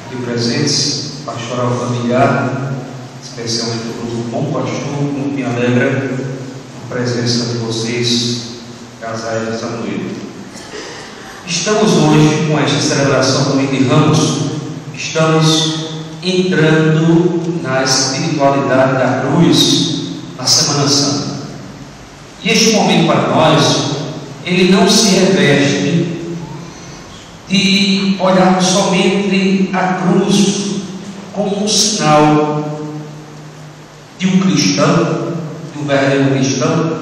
aqui presentes, pastoral familiar, especialmente o grupo Bom Pastor, muito me alegra a presença de vocês, casais dessa noite. Estamos hoje com esta celebração do Domingo de Ramos, estamos entrando na espiritualidade da cruz, na Semana Santa. E este momento para nós, ele não se reveste de olharmos somente a cruz como um sinal de um cristão, de um verdadeiro cristão,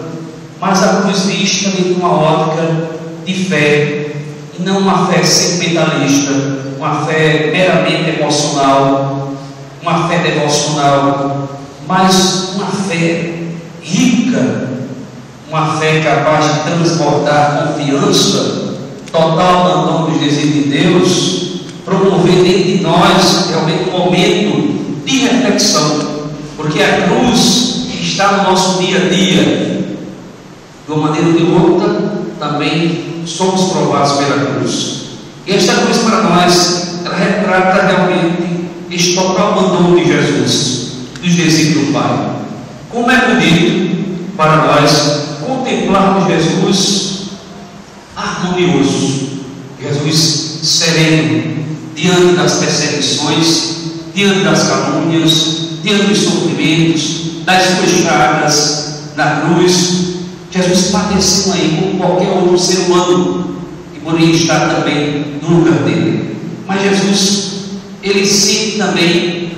mas a cruz vista de uma ótica de fé, e não uma fé sentimentalista, uma fé meramente emocional, uma fé devocional, mas uma fé rica, uma fé capaz de transportar confiança, total abandono dos desígnios de Deus, promover dentro de nós realmente um momento de reflexão, porque a cruz está no nosso dia a dia, de uma maneira ou de outra, também somos provados pela cruz. E esta cruz para nós, ela retrata realmente este total abandono de Jesus, dos desígnios do Pai. Como é bonito para nós contemplarmos Jesus harmonioso, Jesus sereno, diante das perseguições, diante das calúnias, diante dos sofrimentos, das suas chagas na cruz. Jesus padeceu aí como qualquer outro ser humano que poderia estar também no lugar dele. Mas Jesus, ele sente também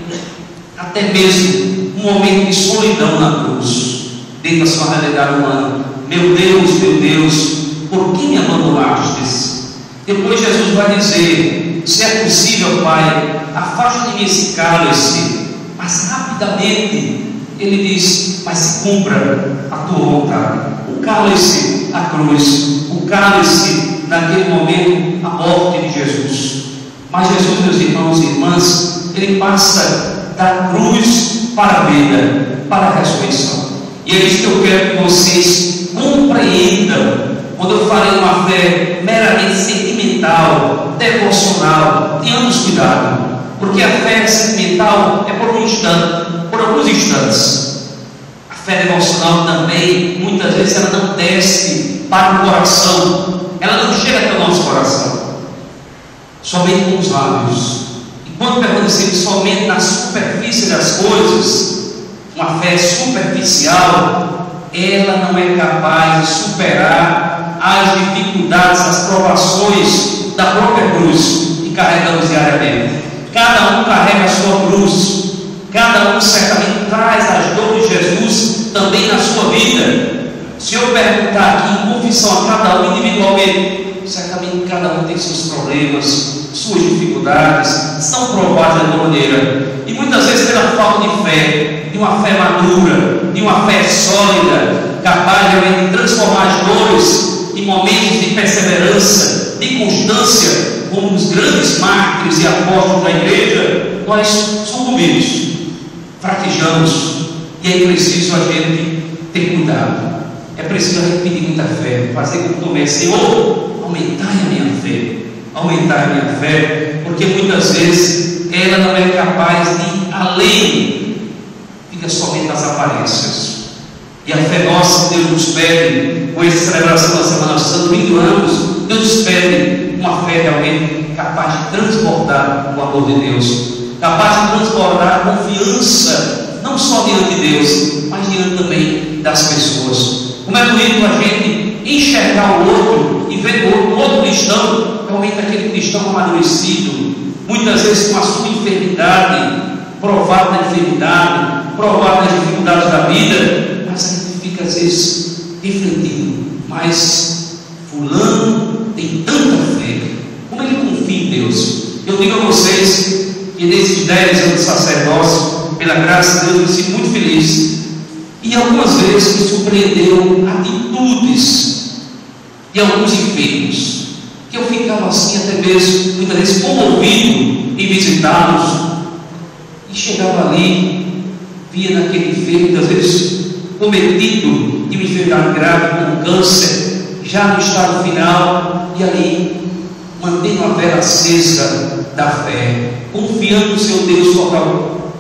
até mesmo um momento de solidão na cruz, dentro da sua realidade humana. Meu Deus, por que me abandonastes? Depois Jesus vai dizer: se é possível, Pai, afasta de mim esse cálice. Mas rapidamente ele diz: mas se cumpra a tua vontade. O cálice, a cruz, o cálice, naquele momento, a morte de Jesus. Mas Jesus, meus irmãos e irmãs, ele passa da cruz para a vida, para a ressurreição. E é isso que eu quero que vocês compreendam. Quando eu falei uma fé meramente sentimental, devocional, tenhamos cuidado, porque a fé sentimental é por um instante, por alguns instantes. A fé devocional também, muitas vezes, ela não desce para o coração, ela não chega até o nosso coração, somente com os lábios. E quando permanecemos somente na superfície das coisas, uma fé superficial, ela não é capaz de superar as dificuldades, as provações da própria cruz que carregamos diariamente. Cada um carrega a sua cruz, cada um certamente traz as dores de Jesus também na sua vida. Se eu perguntar aqui em confissão a cada um individualmente, certamente cada um tem seus problemas, suas dificuldades, são provadas de alguma maneira, e muitas vezes pela falta de fé, de uma fé madura, de uma fé sólida, capaz de transformar as dores em momentos de perseverança, de constância, como os grandes mártires e apóstolos da igreja. Nós sucumbimos, fraquejamos, e é preciso a gente ter cuidado. É preciso a gente pedir muita fé, fazer como Tomé: Senhor, aumentai a minha fé, aumentai a minha fé, porque muitas vezes ela não é capaz de ir além, fica somente nas aparências. E a fé nossa que Deus nos pede, com essa celebração da Semana Santa, Deus nos pede uma fé realmente capaz de transbordar o amor de Deus, capaz de transbordar a confiança, não só diante de Deus, mas diante também das pessoas. Como é bonito a gente enxergar o outro e ver o outro cristão, realmente aquele cristão amadurecido, muitas vezes com a sua enfermidade, provado da enfermidade, provado das dificuldades da vida, mas a gente fica às vezes refletindo: mas fulano tem tanta fé, como ele confia em Deus. Eu digo a vocês que nesses 10 anos de sacerdócio, pela graça de Deus, eu me sinto muito feliz, e algumas vezes me surpreenderam atitudes de alguns enfermos, que eu ficava assim até mesmo, muitas vezes comovido em visitá-los, e chegava ali, via naquele enfermo, muitas vezes cometido de uma enfermidade grave como câncer, já no estado final, e ali mantendo a vela acesa, da fé, confiando no seu Deus total.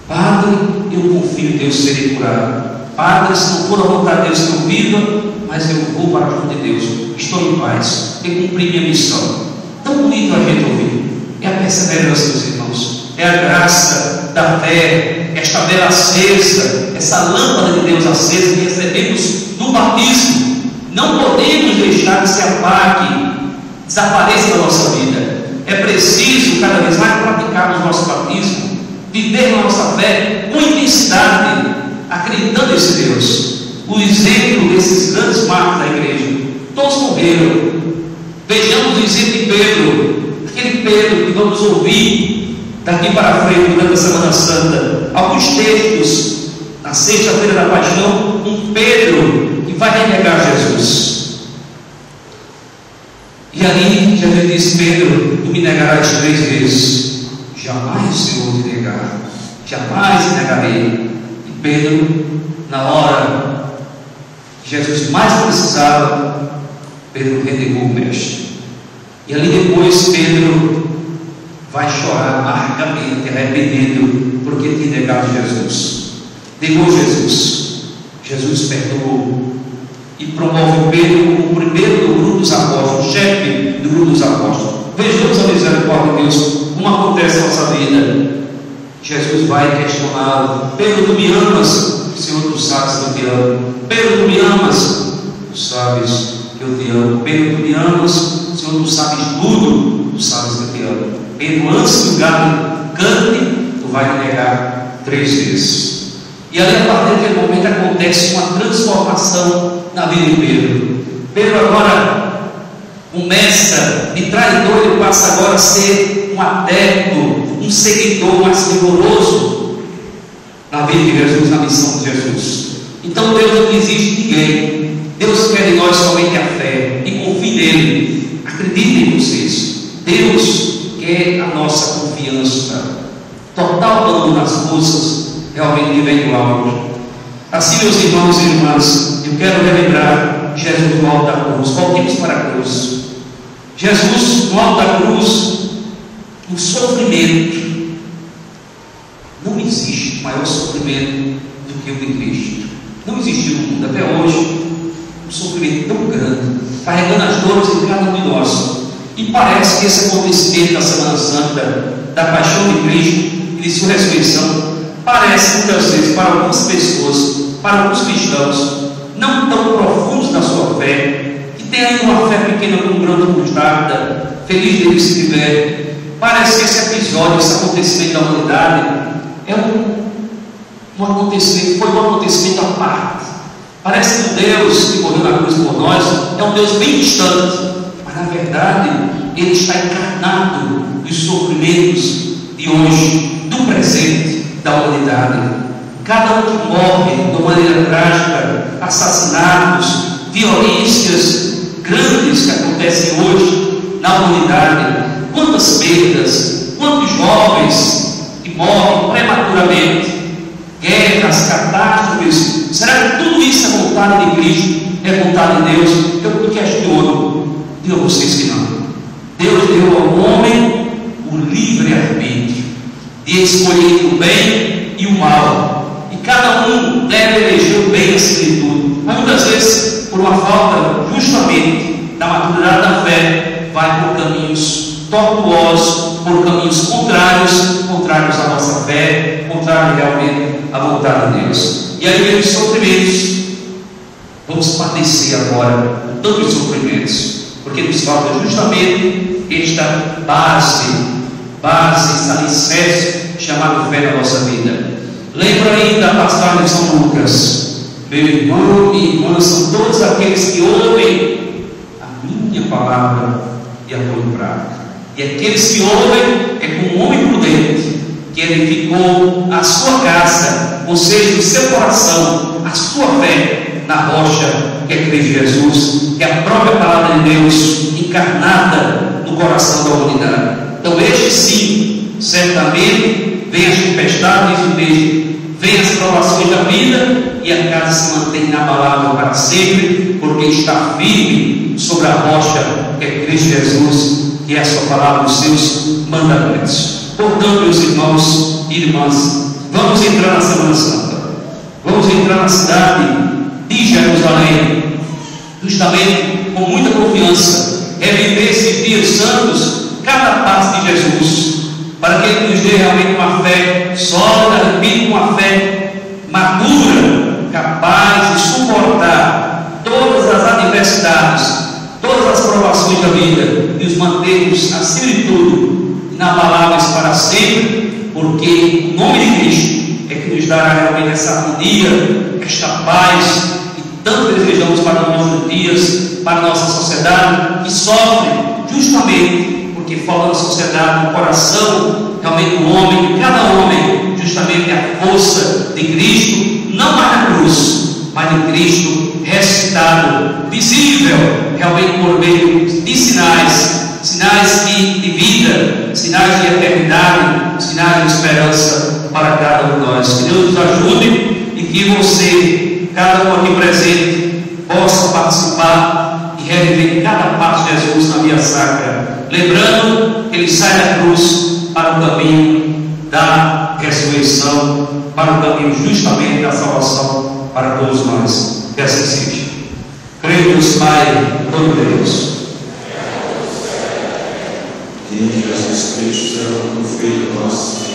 Padre, eu confio em Deus serei curado. Padre, se não for a vontade de Deus que eu viva, mas eu vou para junto de Deus, estou em paz, eu cumpri minha missão. Tão bonito a gente ouvir. É a perseverança, meus irmãos, é a graça da fé, esta vela acesa, essa lâmpada de Deus acesa que recebemos do batismo. Não podemos deixar que se apague, desapareça da nossa vida. É preciso cada vez mais praticar o nosso batismo, viver a nossa fé com intensidade, acreditando nesse Deus. O exemplo desses grandes marcos da igreja, todos morreram. Vejamos o exemplo de Pedro, aquele Pedro que vamos ouvir daqui para frente durante a Semana Santa. Alguns textos, na sexta-feira da paixão, um Pedro que vai renegar Jesus. E ali Jesus diz: Pedro, tu me negarás 3 vezes. Jamais, Senhor, te negar, jamais te negarei. E Pedro, na hora que Jesus mais precisava, Pedro renegou o mestre. E ali depois Pedro vai chorar amargamente, arrependido, porque tinha negado Jesus. Negou Jesus. Jesus perdoou e promove Pedro como o primeiro do grupo dos apóstolos, chefe do grupo dos apóstolos. Vejamos a misericórdia de Deus, como acontece na nossa vida. Jesus vai questioná-lo: Pedro, tu me amas? Senhor, tu sabes que eu te amo. Pedro, tu me amas? Tu sabes que eu te amo. Pedro, tu me amas? Senhor, tu sabes tudo. Tu sabes que eu te amo. Pedro, antes que o galo cante, tu vai me negar 3 vezes. E ali, a partir daquele momento, acontece uma transformação na vida de Pedro. Pedro agora começa de traidor, ele passa agora a ser um adepto, um seguidor mais rigoroso na vida de Jesus, na missão de Jesus. Então Deus não exige ninguém. Deus quer de nós somente a fé, e confie nele. Acreditem em vocês. Deus quer a nossa confiança, total abandono nas coisas realmente vem do alto. Assim, meus irmãos e irmãs, eu quero relembrar Jesus no alto da cruz. Voltemos para a cruz. Jesus no alto da cruz, o sofrimento. Não existe maior sofrimento do que o de Cristo. Não existiu no mundo até hoje um sofrimento tão grande, carregando as dores de cada um de nós. E parece que esse acontecimento da Semana Santa, da paixão de Cristo e de sua ressurreição, parece muitas vezes para algumas pessoas, para alguns cristãos, não tão profundos na sua fé, que têm ainda uma fé pequena como um grão de mostarda, feliz dele se tiver. Parece que esse episódio, esse acontecimento da humanidade, é um acontecimento, foi um acontecimento à parte. Parece que o Deus que morreu na cruz por nós é um Deus bem distante, mas na verdade Ele está encarnado nos sofrimentos de hoje, do presente, da humanidade. Cada um que morre de uma maneira trágica, assassinatos, violências grandes que acontecem hoje na humanidade, quantas perdas, quantos jovens que morrem prematuramente, guerras, catástrofes. Será que tudo isso é vontade de Cristo? É vontade de Deus? Eu questiono. Digo a vocês que não. Deus deu ao homem o livre-arbítrio de escolher o bem e o mal, e cada um deve eleger o bem acima de tudo. Mas muitas vezes, por uma falta justamente da maturidade da fé, vai por caminhos tortuosos, por caminhos contrários à nossa fé, contrários realmente à vontade de Deus. E aí vem os sofrimentos. Vamos padecer agora tantos sofrimentos, porque nos falta justamente esta base, esse alicerce chamado fé na nossa vida. Lembra aí da passagem de São Lucas: meu irmão e irmã são todos aqueles que ouvem a minha palavra e a põem em prática. E aqueles que ouvem é como um homem prudente que edificou a sua casa, ou seja, o seu coração, a sua fé na rocha que é Cristo Jesus, que é a própria palavra de Deus encarnada no coração da humanidade. Então este sim, certamente, vem as tempestades do texto, vem as provações da vida, e a casa se mantém inabalável para sempre, porque está firme sobre a rocha que é Cristo Jesus, e a sua palavra, os seus mandamentos. Portanto, meus irmãos e irmãs, vamos entrar na Semana Santa, vamos entrar na cidade de Jerusalém, justamente com muita confiança, reviver esses dias santos, cada passo de Jesus, para que Ele nos dê realmente uma fé sólida, repito, uma fé madura, capaz de suportar todas as adversidades, todas as provações da vida, e os mantermos, acima de tudo, inabaláveis para sempre, porque o nome de Cristo é que nos dará realmente essa harmonia, esta paz que tanto desejamos para os nossos dias, para a nossa sociedade, que sofre justamente porque falta na sociedade, no coração realmente do homem, de cada homem, justamente a força de Cristo, não mais na cruz, mas de Cristo ressuscitado, visível realmente por meio de sinais de vida, sinais de eternidade, sinais de esperança para cada um de nós. Que Deus nos ajude e que você, cada um aqui presente, possa participar e reviver cada passo de Jesus na via sacra, lembrando que Ele sai da cruz para o caminho da ressurreição, para o caminho justamente da salvação para todos nós. Que assim seja. Creio Deus Pai Todo-Poderoso, em Jesus Cristo, seu Filho nosso,